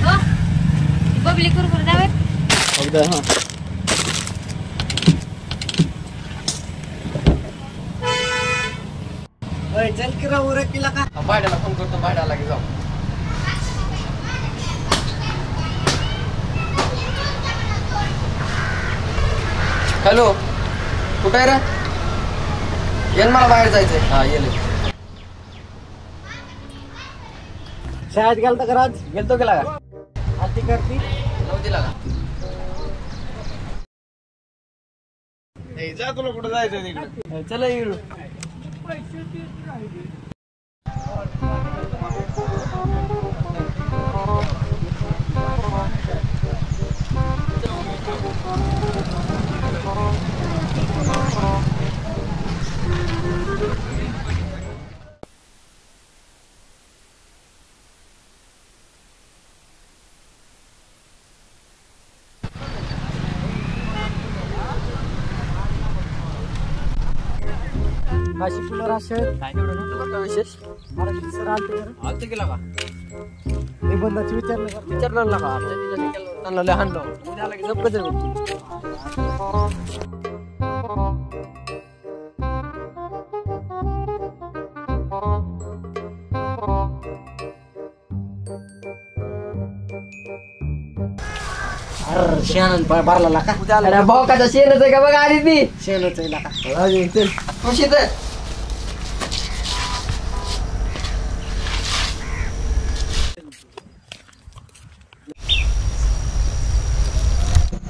हो बबली कुरकुर द्यावे अगदी हा चल की राव उरकीला का भाड्याला फोन करतो भाड्याला की जाऊ हॅलो कुठे आहे रे येन मला बाहेर जायचंय हा येईल शाळेत गेलता का आज गेलतो गेला का आरती करती नव्हतीला का जा तुला कुठं जायचं तिकडे चला येऊ काशी फुलं राशेत काय एवढं नव्हतं का विशेष मराठी सर आलते का आलतो गेला का निबंधाची विचारलं का विचारणार ना का त्यांना लय हाणलो त्याला की जप कधी शेण बारला का अरे भाऊ का शेणच आहे का बघा आधी ती शेणच आहे का चल खुशीत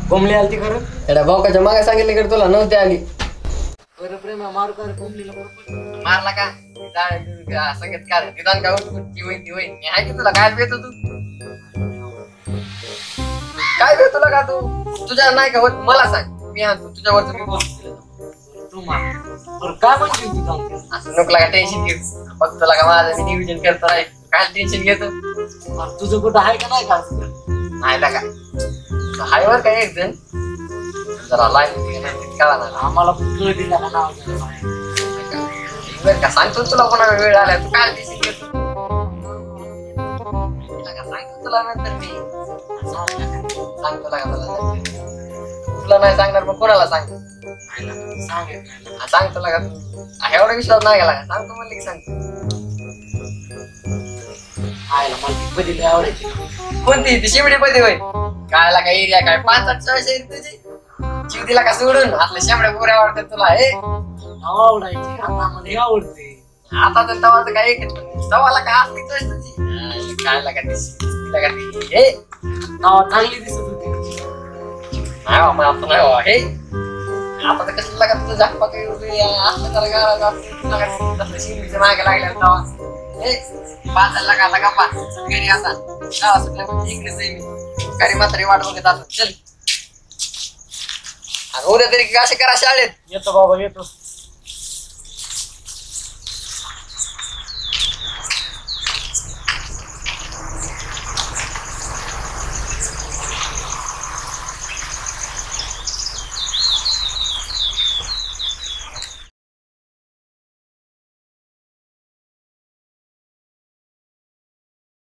कोंबली आली ती खरं एवढ्या भाऊकाच्या मागे सांगितलं की तुला नव्हती आली बरं प्रेम मारू कर कोंबलीला मारला का संगीत काय निदान का ती होई मी आहे की तुला काय भेटतो तू काय भेट तुला का तू तुझ्या नाही का होत मला सांग मी आणतो तुझ्यावरच मी बोलतो तू मार काय म्हणते तू जाऊ असं नको लागा टेन्शन घेऊ फक्त तुला का माझं मी नियोजन करतो नाही काय टेन्शन घेतो तुझं कुठं आहे का नाही का नाही लागा हायवर काय एक जण जरा लाईन कळा ना आम्हाला कळ दिला का नाव बरं का सांगतो तुला कोणा वेळ आला तू काय टेन्शन घेतो सांगतो तुला नंतर मी सांगतो लागा तुला नाही सांगणार मग कोणाला सांग सांगतो लागा तू एवढा विश्वास नाही गेला सांगतो म्हणले की सांगतो आयला मला ती बदली आवडायची कोणती ती शेवटी पदी होय काय लागा एरिया काय 5-8 शहर तुझी जीव दिला का सोडून आपल्या शेवड्या पुऱ्या आवडतात तुला हे आवडायची आता मला आवडते आता तर तवाचं काय एकच पण तवाला काय असली चॉईस तुझी काय लागा ती हे नाव चांगली दिसत होती नाही बाबा आपण नाही बाबा हे आता तर कसं लागा तुझं झापा काही असलं तर गाळा शिंदीच्या मागे लागल्या तवा हे पाचायला लागा लागा पा घरी आता गावा सुटल्या इकडेच आहे मी घरी म्हातारी वाट बघत असत चल आणि उद्या तरी असे करा शाळेत येतो बाबा येतो